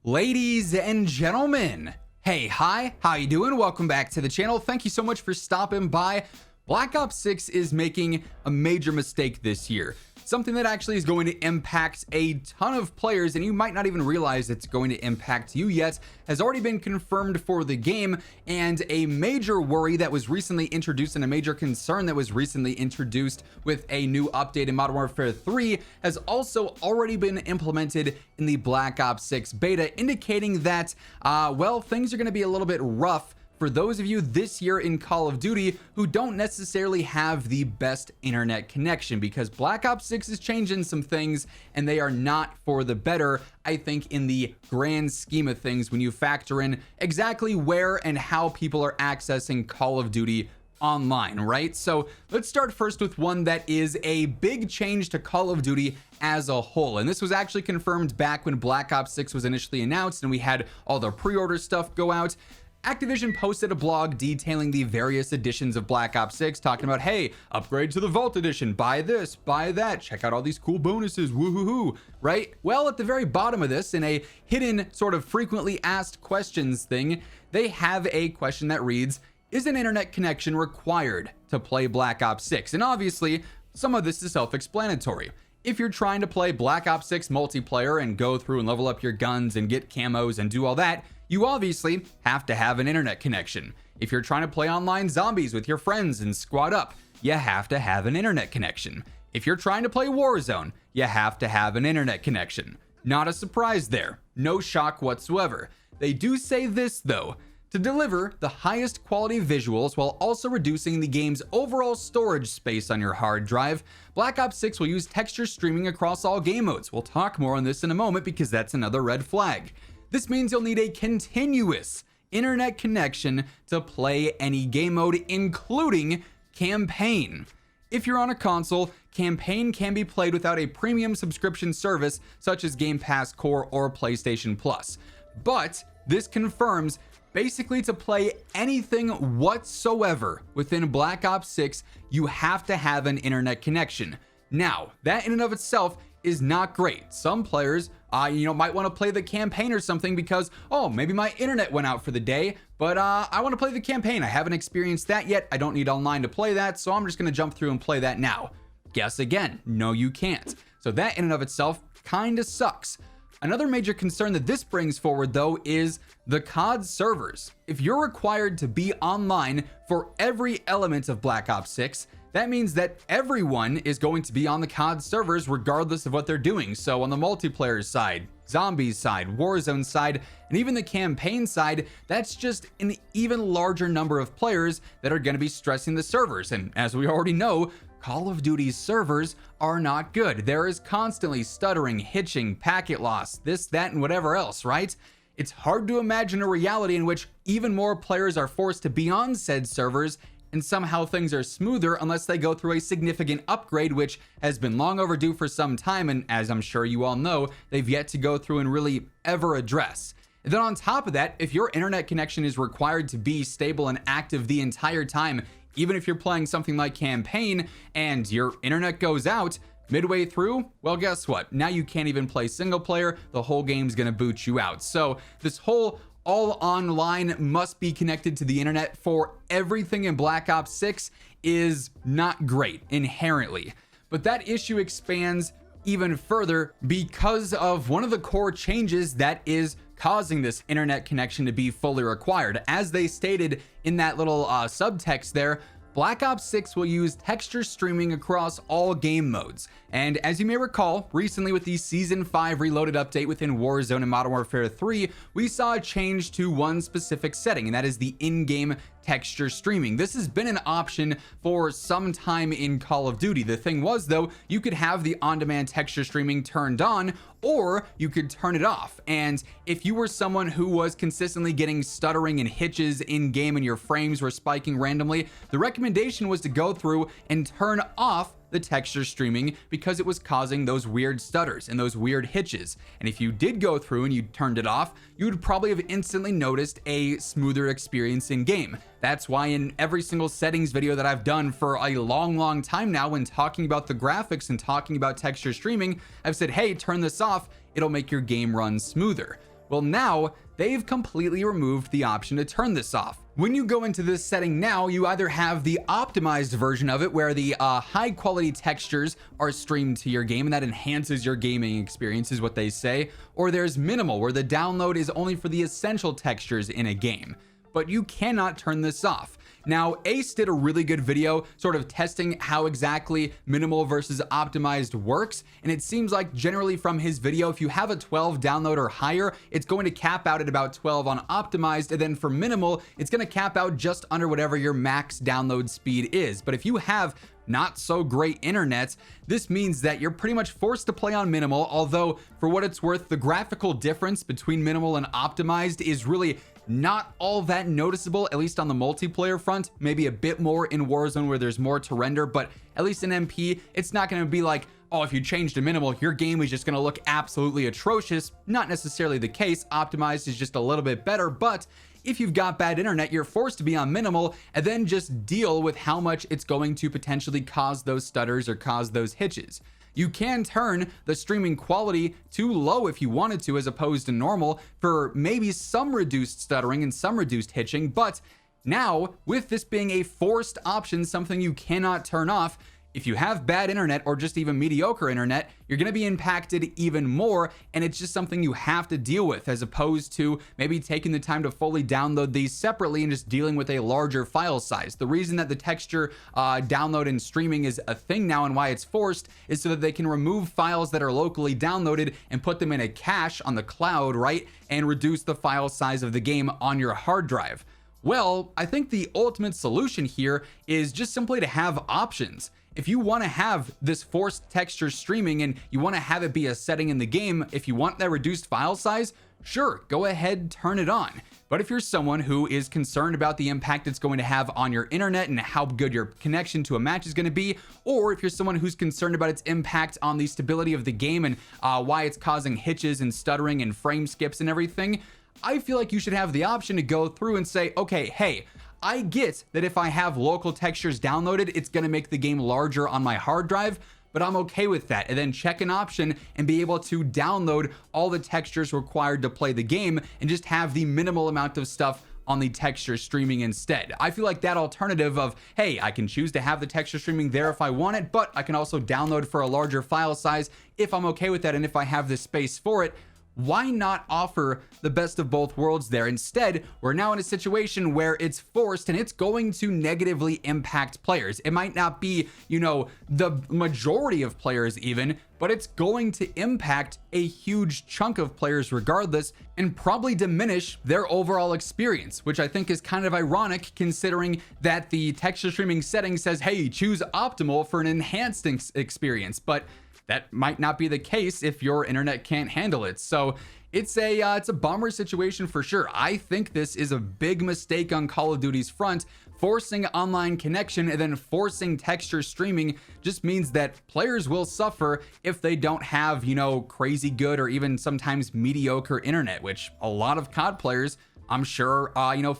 Ladies and gentlemen, hey, hi, how you doing? Welcome back to the channel. Thank you so much for stopping by. Black Ops 6 is making a major mistake this year. Something that actually is going to impact a ton of players, and you might not even realize it's going to impact you yet, has already been confirmed for the game. And a major worry that was recently introduced and a major concern that was recently introduced with a new update in Modern Warfare 3 has also already been implemented in the Black Ops 6 beta, indicating that, well, things are going to be a little bit rough for those of you this year in Call of Duty who don't necessarily have the best internet connection, because Black Ops 6 is changing some things and they are not for the better, I think, in the grand scheme of things when you factor in exactly where and how people are accessing Call of Duty online, right? So let's start first with one that is a big change to Call of Duty as a whole. And this was actually confirmed back when Black Ops 6 was initially announced and we had all the pre-order stuff go out. Activision posted a blog detailing the various editions of Black Ops 6, talking about, hey, upgrade to the Vault Edition, buy this, buy that, check out all these cool bonuses, woohoo, right? Well, at the very bottom of this, in a hidden sort of frequently asked questions thing, they have a question that reads, is an internet connection required to play Black Ops 6? And obviously, some of this is self-explanatory. If you're trying to play Black Ops 6 multiplayer and go through and level up your guns and get camos and do all that, you obviously have to have an internet connection. If you're trying to play online zombies with your friends and squad up, you have to have an internet connection. If you're trying to play Warzone, you have to have an internet connection. Not a surprise there. No shock whatsoever. They do say this though: to deliver the highest quality visuals while also reducing the game's overall storage space on your hard drive, Black Ops 6 will use texture streaming across all game modes. We'll talk more on this in a moment because that's another red flag. This means you'll need a continuous internet connection to play any game mode, including campaign. If you're on a console, campaign can be played without a premium subscription service such as Game Pass Core or PlayStation Plus. But this confirms basically to play anything whatsoever within Black Ops 6, you have to have an internet connection. Now, that in and of itself is not great. Some players, might want to play the campaign or something because, oh, maybe my internet went out for the day, but I want to play the campaign. I haven't experienced that yet. I don't need online to play that, so I'm just going to jump through and play that now. Guess again, no, you can't. So that in and of itself kind of sucks. Another major concern that this brings forward, though, is the COD servers. If you're required to be online for every element of Black Ops 6, that means that everyone is going to be on the COD servers regardless of what they're doing. So on the multiplayer side, zombies side, Warzone side, and even the campaign side, that's just an even larger number of players that are going to be stressing the servers. And as we already know, Call of Duty's servers are not good. There is constantly stuttering, hitching, packet loss, this, that, and whatever else, right? It's hard to imagine a reality in which even more players are forced to be on said servers and somehow things are smoother unless they go through a significant upgrade, which has been long overdue for some time, and as I'm sure you all know, they've yet to go through and really ever address. And then on top of that, if your internet connection is required to be stable and active the entire time, even if you're playing something like campaign and your internet goes out midway through, well, guess what? Now you can't even play single player. The whole game's gonna boot you out. So this whole all online must be connected to the internet for everything in Black Ops 6 is not great inherently. But that issue expands even further because of one of the core changes that is causing this internet connection to be fully required. As they stated in that little subtext there, Black Ops 6 will use texture streaming across all game modes. And as you may recall, recently with the Season 5 Reloaded update within Warzone and Modern Warfare 3, we saw a change to one specific setting, and that is the in-game texture streaming. This has been an option for some time in Call of Duty. The thing was, though, you could have the on-demand texture streaming turned on, or you could turn it off. And if you were someone who was consistently getting stuttering and hitches in game and your frames were spiking randomly, the recommendation was to go through and turn off the texture streaming because it was causing those weird stutters and those weird hitches. And if you did go through and you turned it off, you would probably have instantly noticed a smoother experience in game. That's why in every single settings video that I've done for a long time now, when talking about the graphics and talking about texture streaming, I've said, hey, turn this off, it'll make your game run smoother. Well, now they've completely removed the option to turn this off. When you go into this setting now, you either have the optimized version of it where the high quality textures are streamed to your game and that enhances your gaming experience is what they say, or there's minimal where the download is only for the essential textures in a game. But you cannot turn this off. Now, Ace did a really good video sort of testing how exactly minimal versus optimized works, and it seems like generally from his video, if you have a 12 download or higher, it's going to cap out at about 12 on optimized, and then for minimal, it's going to cap out just under whatever your max download speed is. But if you have not so great internet, this means that you're pretty much forced to play on minimal, although for what it's worth, the graphical difference between minimal and optimized is really not all that noticeable, at least on the multiplayer front. Maybe a bit more in Warzone where there's more to render, but at least in MP, it's not going to be like, oh, if you change to minimal, your game is just going to look absolutely atrocious. Not necessarily the case. Optimized is just a little bit better, but if you've got bad internet, you're forced to be on minimal and then just deal with how much it's going to potentially cause those stutters or cause those hitches. You can turn the streaming quality to low if you wanted to, as opposed to normal, for maybe some reduced stuttering and some reduced hitching. But now, with this being a forced option, something you cannot turn off, if you have bad internet or just even mediocre internet, you're going to be impacted even more, and it's just something you have to deal with, as opposed to maybe taking the time to fully download these separately and just dealing with a larger file size. The reason that the texture download and streaming is a thing now and why it's forced is so that they can remove files that are locally downloaded and put them in a cache on the cloud, right? And reduce the file size of the game on your hard drive. Well, I think the ultimate solution here is just simply to have options. If you want to have this forced texture streaming and you want to have it be a setting in the game, if you want that reduced file size, sure, go ahead, turn it on. But if you're someone who is concerned about the impact it's going to have on your internet and how good your connection to a match is going to be, or if you're someone who's concerned about its impact on the stability of the game and why it's causing hitches and stuttering and frame skips and everything, I feel like you should have the option to go through and say, okay, hey, I get that if I have local textures downloaded, it's going to make the game larger on my hard drive, but I'm okay with that. And then check an option and be able to download all the textures required to play the game and just have the minimal amount of stuff on the texture streaming instead. I feel like that alternative of, hey, I can choose to have the texture streaming there if I want it, but I can also download for a larger file size if I'm okay with that and if I have the space for it. Why not offer the best of both worlds there? Instead, we're now in a situation where it's forced and it's going to negatively impact players. It might not be, the majority of players even, but it's going to impact a huge chunk of players regardless and probably diminish their overall experience, which I think is kind of ironic considering that the texture streaming setting says, hey, choose optimal for an enhanced experience. But that might not be the case if your internet can't handle it. So it's a bummer situation for sure. I think this is a big mistake on Call of Duty's front. Forcing online connection and then forcing texture streaming just means that players will suffer if they don't have, crazy good or even sometimes mediocre internet, which a lot of COD players, I'm sure,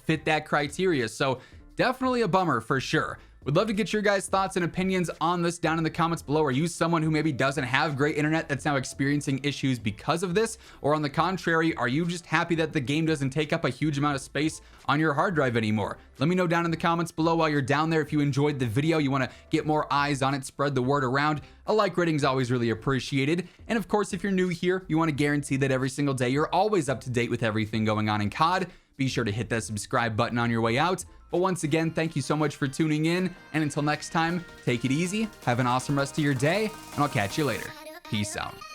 fit that criteria. So definitely a bummer for sure. Would love to get your guys' thoughts and opinions on this down in the comments below. Are you someone who maybe doesn't have great internet that's now experiencing issues because of this? Or on the contrary, are you just happy that the game doesn't take up a huge amount of space on your hard drive anymore? Let me know down in the comments below while you're down there. If you enjoyed the video, you want to get more eyes on it, spread the word around. A like rating is always really appreciated. And of course, if you're new here, you want to guarantee that every single day you're always up to date with everything going on in COD. Be sure to hit that subscribe button on your way out. But once again, thank you so much for tuning in. And until next time, take it easy, have an awesome rest of your day, and I'll catch you later. Peace out.